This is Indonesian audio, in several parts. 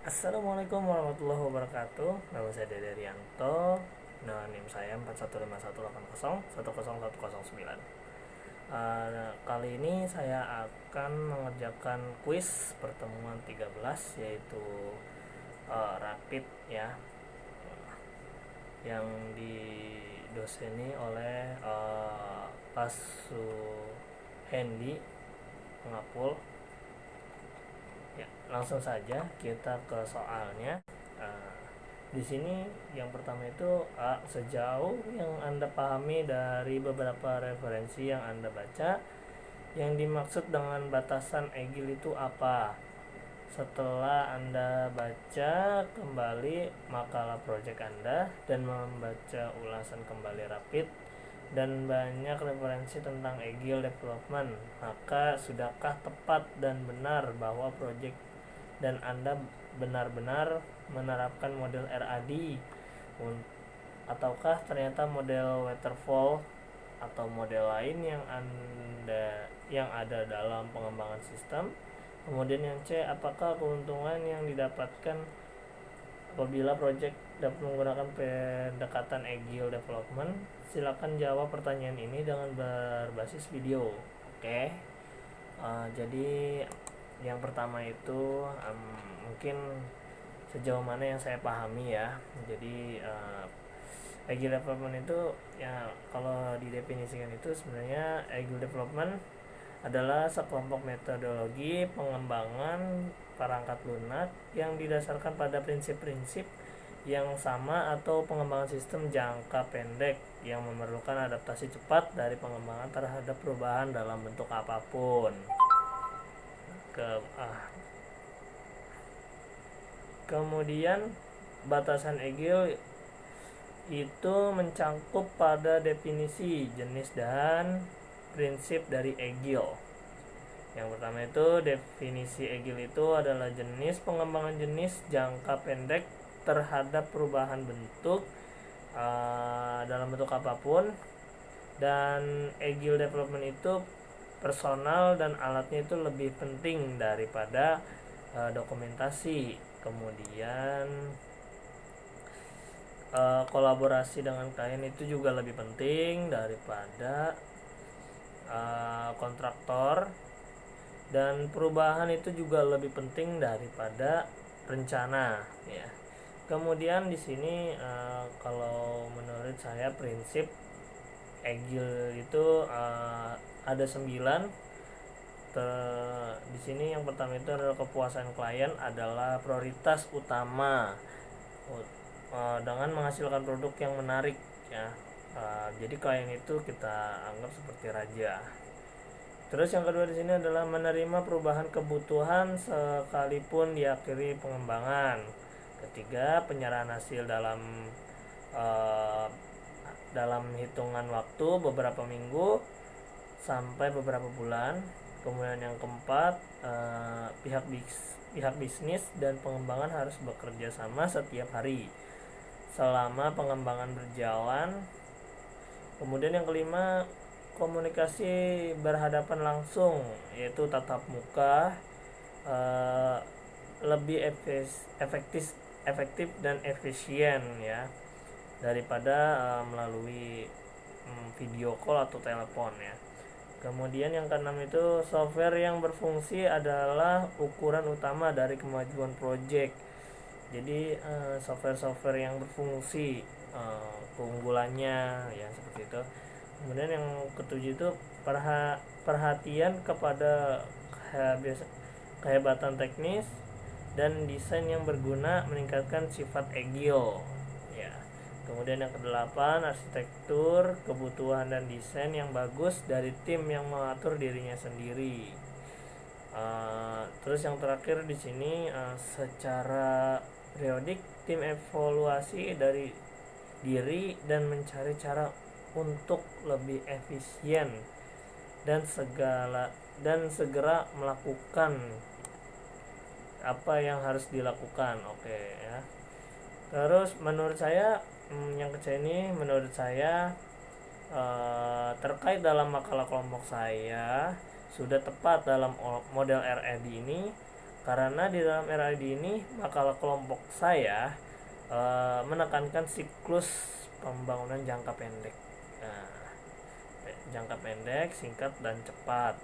Assalamualaikum warahmatullahi wabarakatuh. Nama saya Dede Rianto. NIM saya 415180101109. Kali ini saya akan mengerjakan kuis pertemuan 13, yaitu rapid ya, yang didoseni oleh Pak Hendi Pengapul. Ya, langsung saja kita ke soalnya. Uh, di sini yang pertama itu sejauh yang Anda pahami dari beberapa referensi yang Anda baca, yang dimaksud dengan batasan EGIL itu apa? Setelah Anda baca kembali makalah project Anda dan membaca ulasan kembali rapid dan banyak referensi tentang agile development, maka sudahkah tepat dan benar bahwa project dan Anda benar-benar menerapkan model RAD, ataukah ternyata model waterfall atau model lain yang ada dalam pengembangan sistem? Kemudian yang C, apakah keuntungan yang didapatkan apabila project dapat menggunakan pendekatan agile development? Silakan jawab pertanyaan ini dengan berbasis video. Oke. Jadi yang pertama itu mungkin sejauh mana yang saya pahami ya. Jadi agile development itu ya, kalau didefinisikan itu sebenarnya agile development adalah sekelompok metodologi pengembangan perangkat lunak yang didasarkan pada prinsip-prinsip yang sama atau pengembangan sistem jangka pendek yang memerlukan adaptasi cepat dari pengembangan terhadap perubahan dalam bentuk apapun. Kemudian batasan agile itu mencangkup pada definisi, jenis, dan prinsip dari agile. Yang pertama itu definisi agile itu adalah jenis pengembangan jenis jangka pendek terhadap perubahan bentuk dalam bentuk apapun, dan agile development itu personal dan alatnya itu lebih penting daripada dokumentasi. Kemudian kolaborasi dengan klien itu juga lebih penting daripada kontraktor, dan perubahan itu juga lebih penting daripada rencana ya. Kemudian di sini kalau menurut saya prinsip agile itu ada 9. Di sini yang pertama itu adalah kepuasan klien adalah prioritas utama dengan menghasilkan produk yang menarik ya. Jadi klien itu kita anggap seperti raja. Terus yang kedua di sini adalah menerima perubahan kebutuhan sekalipun diakhiri pengembangan. Ketiga, penyerahan hasil dalam hitungan waktu beberapa minggu sampai beberapa bulan. Kemudian yang keempat, pihak bisnis dan pengembangan harus bekerja sama setiap hari selama pengembangan berjalan. Kemudian yang kelima, komunikasi berhadapan langsung, yaitu tatap muka, lebih efektif dan efisien ya daripada melalui video call atau telepon ya. Kemudian yang keenam itu software yang berfungsi adalah ukuran utama dari kemajuan project. Jadi software yang berfungsi, keunggulannya ya seperti itu. Kemudian yang ketujuh itu perhatian kepada kehebatan teknis dan desain yang berguna meningkatkan sifat agile ya. Kemudian yang kedelapan, arsitektur, kebutuhan dan desain yang bagus dari tim yang mengatur dirinya sendiri. Terus yang terakhir di sini, secara periodik tim evaluasi dari diri dan mencari cara untuk lebih efisien dan segera melakukan apa yang harus dilakukan. Oke ya. Terus menurut saya yang kecil ini menurut saya terkait dalam makalah kelompok saya sudah tepat dalam model RAD ini Karena di dalam RAD ini makalah kelompok saya menekankan siklus pembangunan jangka pendek. Nah, jangka pendek, singkat, dan cepat.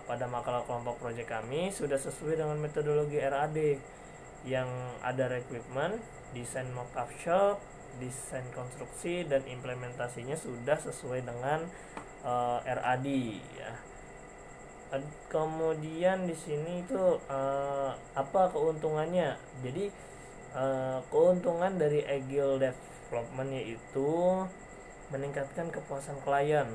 Pada makalah kelompok proyek kami sudah sesuai dengan metodologi RAD yang ada requirement, desain mock-up shop, desain konstruksi, dan implementasinya sudah sesuai dengan RAD ya. Kemudian di sini itu apa keuntungannya? Jadi keuntungan dari Agile Development yaitu meningkatkan kepuasan klien.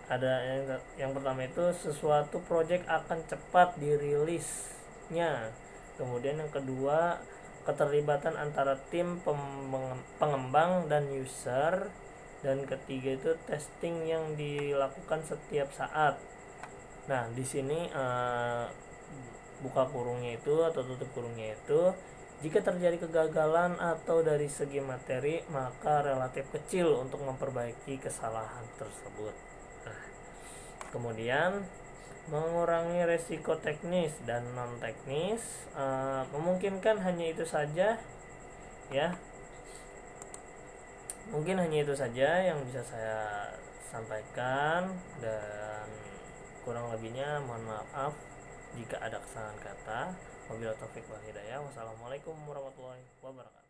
Ada yang pertama itu sesuatu project akan cepat dirilisnya. Kemudian yang kedua, keterlibatan antara tim pengembang dan user. Dan ketiga itu testing yang dilakukan setiap saat. Nah, di sini buka kurungnya itu atau tutup kurungnya itu, jika terjadi kegagalan atau dari segi materi, maka relatif kecil untuk memperbaiki kesalahan tersebut. Nah, kemudian mengurangi resiko teknis dan non teknis, memungkinkan hanya itu saja ya. Mungkin hanya itu saja yang bisa saya sampaikan, dan kurang lebihnya mohon maaf jika ada kesalahan kata. Wabillahi taufiq wal hidayah. Wassalamualaikum warahmatullahi wabarakatuh.